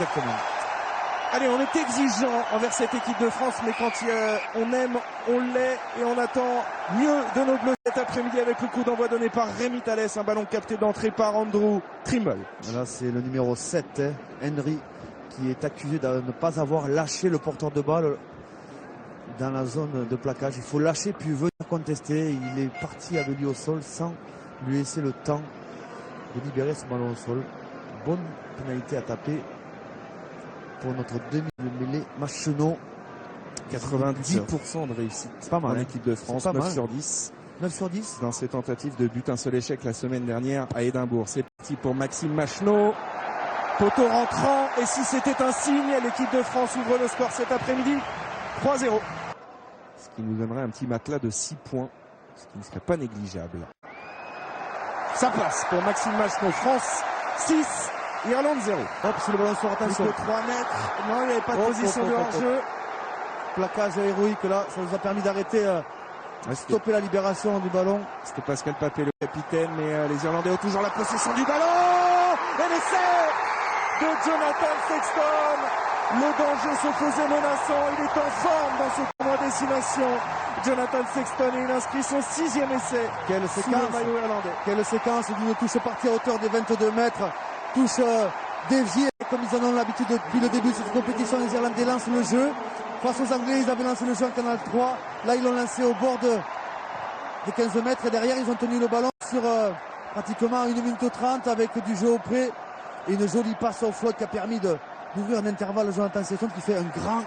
Exactement. Allez, on est exigeant envers cette équipe de France, mais quand on aime, on l'est et on attend mieux de nos Bleus cet après-midi avec le coup d'envoi donné par Rémi Thalès, un ballon capté d'entrée par Andrew Trimble. Là, c'est le numéro 7, Henry, qui est accusé de ne pas avoir lâché le porteur de balle dans la zone de plaquage. Il faut lâcher puis venir contester. Il est parti avec lui au sol sans lui laisser le temps de libérer ce ballon au sol. Bonne pénalité à taper pour notre demi-mêlée Machenaud. 90% de réussite. C'est pas mal. L'équipe de France, 9 sur 10. 9 sur 10 dans ses tentatives de but, un seul échec la semaine dernière à Édimbourg. C'est parti pour Maxime Machenaud. Poteau rentrant, et si c'était un signe, l'équipe de France ouvre le score cet après-midi. 3-0. Ce qui nous donnerait un petit matelas de 6 points, ce qui ne serait pas négligeable. Ça passe pour Maxime Machenaud. France 6, Irlande 0. Hop, c'est le ballon sur attention. De 3 mètres. Non, il n'y avait pas de position de hors-jeu. Plaquage héroïque là, ça nous a permis d'arrêter, stopper la libération du ballon. C'était Pascal Papé le capitaine, mais les Irlandais ont toujours la possession du ballon. Et l'essai de Jonathan Sexton. Le danger se faisait menaçant. Il est en forme dans ce tournoi destination. Jonathan Sexton, et il inscrit son 6e essai. Quelle séquence, maillot irlandais. Quelle séquence d'une touche partie à hauteur des 22 mètres. Touche déviée comme ils en ont l'habitude depuis le début de cette compétition. Les Irlandais lancent le jeu. Face aux Anglais, ils avaient lancé le jeu en Canal 3. Là, ils l'ont lancé au bord des 15 mètres. Et derrière, ils ont tenu le ballon sur pratiquement 1 minute 30 avec du jeu au près. Et une jolie passe au flotte qui a permis d'ouvrir un intervalle à Jonathan Sexton qui fait un grand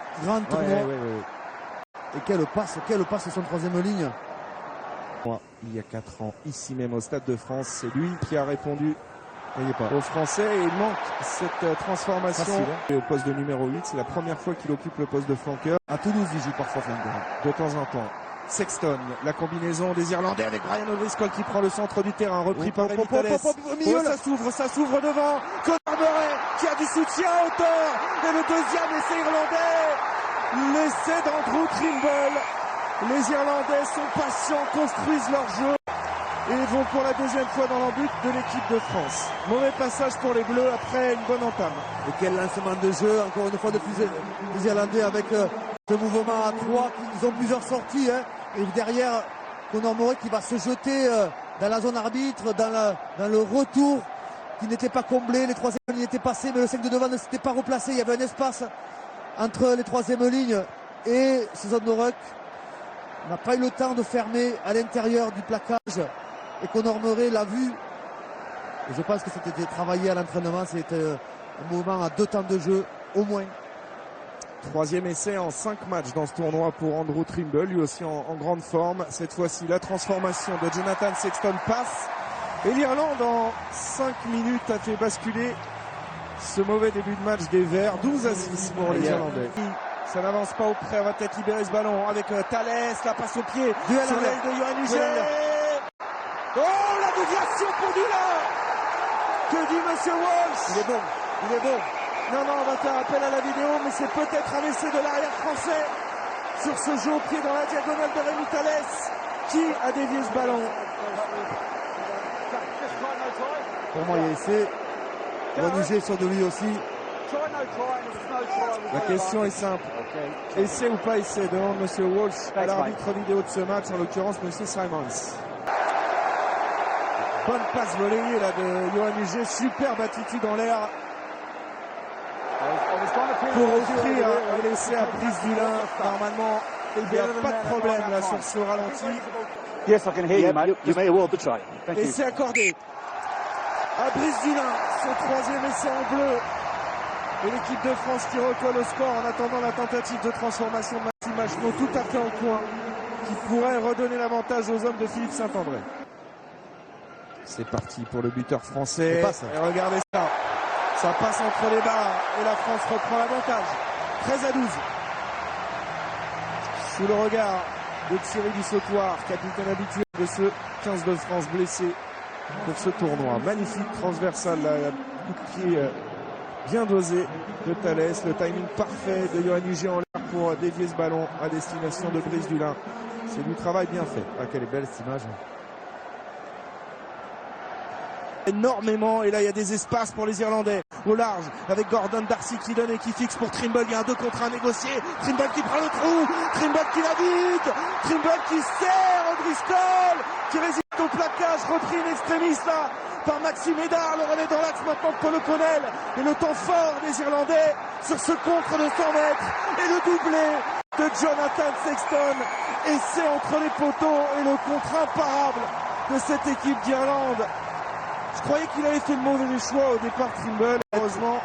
tournoi. Et quelle passe sur son 3e ligne. Il y a 4 ans, ici même au Stade de France, c'est lui qui a répondu aux Français, et il manque cette transformation. Facile, Et au poste de numéro 8, c'est la première fois qu'il occupe le poste de flanqueur. À Toulouse, il joue parfois flanqueur. De temps en temps. Sexton, la combinaison des Irlandais avec Brian O'Driscoll qui prend le centre du terrain, repris par Rémi Thalès. Ça s'ouvre devant. Conor Murray qui a du soutien à hauteur. Et le 2e essai irlandais. L'essai d'Andrew Trimble. Les Irlandais sont patients, construisent leur jeu et vont pour la 2e fois dans l'embut de l'équipe de France. Mauvais passage pour les Bleus après une bonne entame. Et quel lancement de jeu, encore une fois de plus les Irlandais avec ce mouvement à 3. Ils ont plusieurs sorties. Et derrière, Conor Murray qui va se jeter dans la zone arbitre, dans le retour qui n'était pas comblé. Les 3e lignes étaient passées, mais le 5 de devant ne s'était pas replacé. Il y avait un espace entre les 3e lignes et ces zones de ruck. On n'a pas eu le temps de fermer à l'intérieur du plaquage. Et Conor Murray l'a vu. Et je pense que c'était travaillé à l'entraînement. C'était un mouvement à 2 temps de jeu, au moins. 3e essai en 5 matchs dans ce tournoi pour Andrew Trimble, lui aussi en grande forme. Cette fois-ci, la transformation de Jonathan Sexton passe. Et l'Irlande, en 5 minutes, a fait basculer ce mauvais début de match des Verts. 12-6 pour les Irlandais. Ça n'avance pas auprès, on va peut-être libérer ce ballon avec Thalès, la passe au pied sur l'aile de Yoann Huget. Oh, la déviation pour Dulin. Que dit Monsieur Walsh? Il est bon. Non, on va faire appel à la vidéo, mais c'est peut-être un essai de l'arrière français sur ce jeu au pied dans la diagonale de Rémi Thalès. Qui a dévié ce ballon? Pour moi, il y a essai. Yoann Huget sur de lui aussi. La question est simple. Essai ou pas essai? Demande Monsieur Walsh à l'arbitre vidéo de ce match, en l'occurrence Monsieur Simons. Bonne passe volée là de Yoann Huget, superbe attitude en l'air pour offrir un essai à Brice Dulin. Normalement, il n'y a pas de problème là sur ce ralenti. Yes, I can hear you, mate. You made a world of try. Thank you. Essai accordé à Brice Dulin, son 3e essai en bleu. Et l'équipe de France qui recolle au score en attendant la tentative de transformation de Maxime Machenaud tout à fait en coin, qui pourrait redonner l'avantage aux hommes de Philippe Saint-André. C'est parti pour le buteur français. Et regardez ça. Ça passe entre les barres et la France reprend l'avantage. 13-12. Sous le regard de Thierry Dussautoir, capitaine habituel de ce 15 de France blessé pour ce tournoi. Magnifique transversal, là, coup de pied bien dosé de Thalès. Le timing parfait de Yoann Huget en l'air pour dévier ce ballon à destination de Brice Dulin. C'est du travail bien fait. Ah, quelle est belle cette image. énormément. Et là, il y a des espaces pour les Irlandais. Au large, avec Gordon Darcy qui donne et qui fixe pour Trimble. Il y a un 2 contre 1 négocié. Trimble qui prend le trou. Trimble qui navigue. Trimble qui sert O'Driscoll, qui résiste au plaquage. Repris in extremis là par Maxime Médard. Le relais dans l'axe maintenant de Paul O'Connell. Et le temps fort des Irlandais sur ce contre de 100 mètres. Et le doublé de Jonathan Sexton. Et c'est entre les poteaux et le contre imparable de cette équipe d'Irlande. Je croyais qu'il avait fait le mauvais choix au départ, Trimble, heureusement.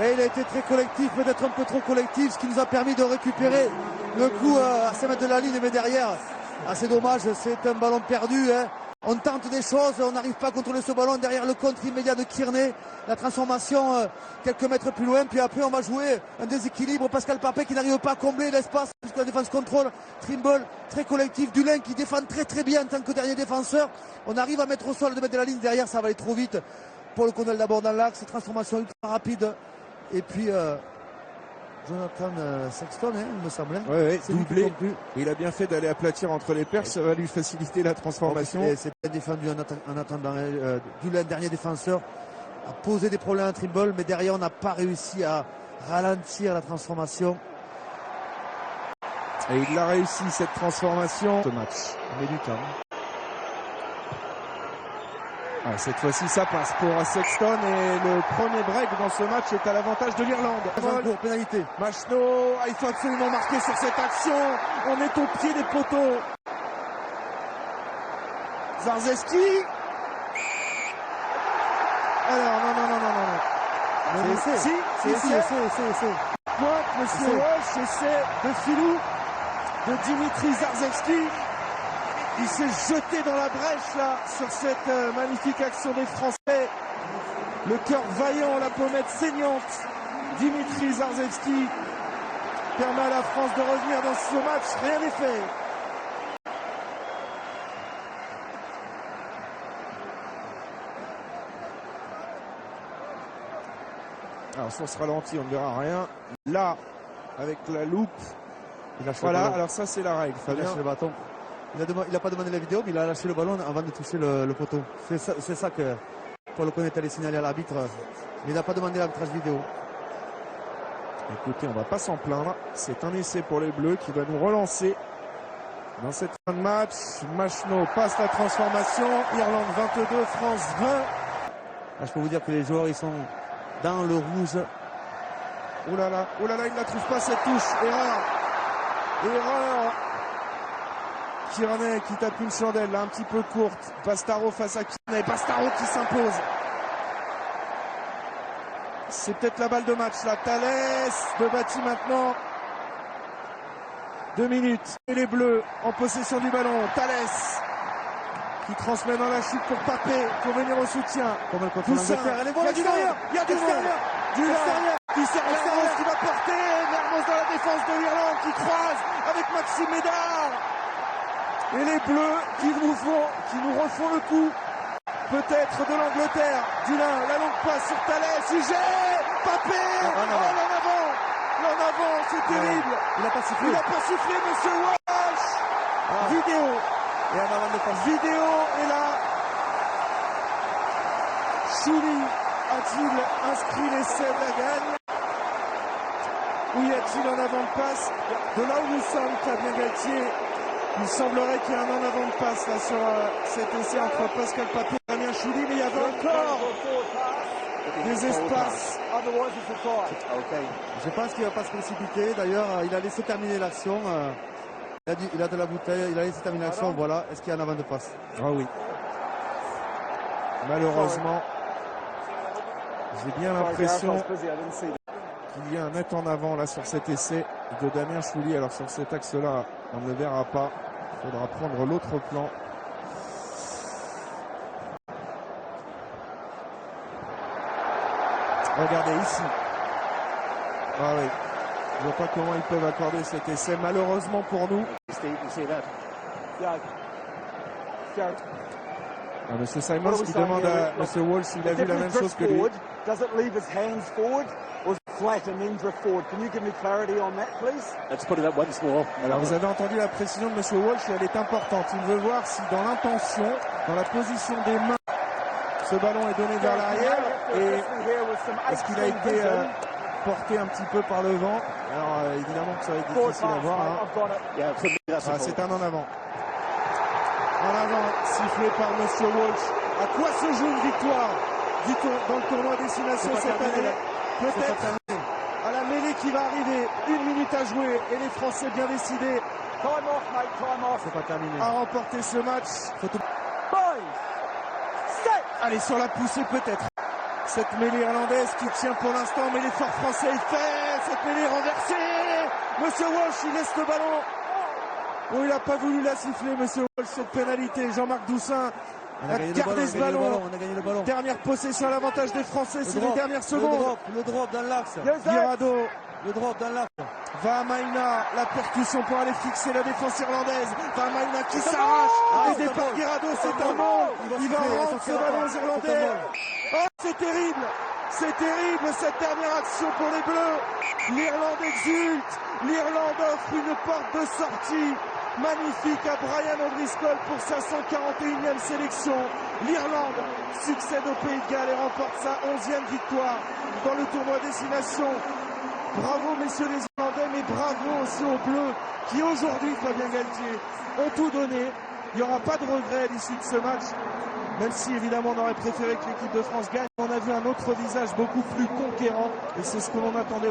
Et il a été très collectif, peut-être un peu trop collectif, ce qui nous a permis de récupérer le coup à 5 mètres de la ligne, mais derrière, c'est dommage, c'est un ballon perdu. Hein. On tente des choses, on n'arrive pas à contrôler ce ballon. Derrière le contre immédiat de Kearney, la transformation quelques mètres plus loin. Puis après, on va jouer un déséquilibre. Pascal Papin qui n'arrive pas à combler l'espace puisque la défense contrôle. Trimble, très collectif. Dulin qui défend très très bien en tant que dernier défenseur. On arrive à mettre au sol, de mettre de la ligne derrière, ça va aller trop vite. Paul O'Connell d'abord dans l'axe, transformation ultra rapide. Et puis Jonathan Sexton, hein, il me semble. Ouais, doublé. Il a bien fait d'aller aplatir entre les perches, ça va lui faciliter la transformation. Et c'est bien défendu en attendant. Dulin, dernier défenseur, a posé des problèmes à Trimble, mais derrière on n'a pas réussi à ralentir la transformation. Et il a réussi cette transformation. Ce match, on met du temps. Ah, cette fois-ci, ça passe pour Sexton et le premier break dans ce match est à l'avantage de l'Irlande. Pour pénalité. Machno, il faut absolument marquer sur cette action. On est au pied des poteaux. Zarzeski. Alors, non. C'est. Pointe, monsieur Walsh, essai de filou de Dimitri Zarzewski. Il s'est jeté dans la brèche là sur cette magnifique action des Français. Le cœur vaillant, la pommette saignante. Dimitri Zarzewski permet à la France de revenir dans ce match. Rien n'est fait. Alors sur ce ralenti, on ne verra rien. Là, avec la loupe. Voilà, alors ça c'est la règle. Il a lâché le bâton. Il n'a pas demandé la vidéo, mais il a lâché le ballon avant de toucher le poteau. C'est ça que Paul O'Connell est allé signaler à l'arbitre. Mais il n'a pas demandé l'arbitrage vidéo. Écoutez, on ne va pas s'en plaindre. C'est un essai pour les Bleus qui va nous relancer dans cette fin de match. Machno passe la transformation. Irlande 22, France 20. Je peux vous dire que les joueurs, ils sont dans le rouge. Oh là là, il ne la trouve pas cette touche. Erreur. Kearney qui tape une chandelle là un petit peu courte. Pastaro face à Kearney. Pastaro qui s'impose. C'est peut-être la balle de match là. Thalès de Bati maintenant. 2 minutes. Et les Bleus en possession du ballon. Thalès qui transmet dans la chute pour Papé pour venir au soutien. Toussaint. Il y a du monde. Il y a du monde. Qui sert Mermoz qui va porter. Mermoz dans la défense de l'Irlande qui croise avec Maxime Médard. Et les Bleus qui nous refont le coup. Peut-être de l'Angleterre. Dulin, la longue passe sur Thalès. Ugé, Papé. L'en avant, c'est terrible. Il n'a pas sifflé. Monsieur Walsh. Vidéo. Et en avant de passe. Vidéo et là. Chouli a-t-il inscrit l'essai de la gagne? Ou y a-t-il un avant de passe? De là où nous sommes, Fabien Galtier, il semblerait qu'il y ait un en avant de passe là sur cet essai entre Pascal Papé et Damien Chouli, mais il y avait encore des espaces. Je pense qu'il ne va pas se précipiter. D'ailleurs, il a laissé terminer l'action. Il a de la bouteille, il a laissé terminer l'action. Voilà, est-ce qu'il y a un avant de passe? Ah oui. Malheureusement, j'ai bien l'impression qu'il y a un net en avant là sur cet essai de Damien Chouli. Alors sur cet axe-là, on ne le verra pas. Il faudra prendre l'autre plan. Regardez ici. Ah oui. Je ne vois pas comment ils peuvent accorder cet essai. Malheureusement pour nous. Monsieur Simons qui demande à Monsieur Walsh s'il a vu la même chose que lui. Does it leave his hands forward or is it flat and then drift forward? Can you give me clarity on that, please? Let's put it up once more. Alors vous avez entendu la précision de Monsieur Walsh et elle est importante. Il veut voir si dans l'intention, dans la position des mains Ce ballon est donné vers l'arrière et est-ce qu'il a été porté un petit peu par le vent? Alors évidemment que ça va être difficile à voir. Hein. C'est un en avant. En avant, sifflé par Monsieur Walsh. À quoi se joue une victoire dans le tournoi Destination cette année? Peut-être à la mêlée qui va arriver. 1 minute à jouer et les Français bien décidés à remporter ce match. Allez, sur la poussée peut-être. Cette mêlée irlandaise qui tient pour l'instant, mais l'effort français est fait. Cette mêlée renversée. Monsieur Walsh, il laisse le ballon. Oh, il n'a pas voulu la siffler, Monsieur Walsh, cette pénalité. Jean-Marc Doussin a gardé ce ballon. On a gagné le ballon. Dernière possession à l'avantage des Français, c'est les dernières secondes. Le drop dans l'axe. Guirado. Le drop dans l'axe. Vahamaina, la percussion pour aller fixer la défense irlandaise. Vahamaina qui s'arrache. Et départ Guirado, c'est un monde. Il va rendre ce ballon aux Irlandais. Oh, c'est terrible. C'est terrible cette dernière action pour les Bleus. L'Irlande exulte. L'Irlande offre une porte de sortie magnifique à Brian O'Driscoll pour sa 141e sélection. L'Irlande succède au Pays de Galles et remporte sa 11e victoire dans le tournoi Destination. Bravo messieurs les Irlandais, mais bravo aussi aux Bleus qui aujourd'hui, Fabien Galtier, ont tout donné. Il n'y aura pas de regret à l'issue de ce match, même si évidemment on aurait préféré que l'équipe de France gagne. On a vu un autre visage beaucoup plus conquérant et c'est ce que l'on attendait.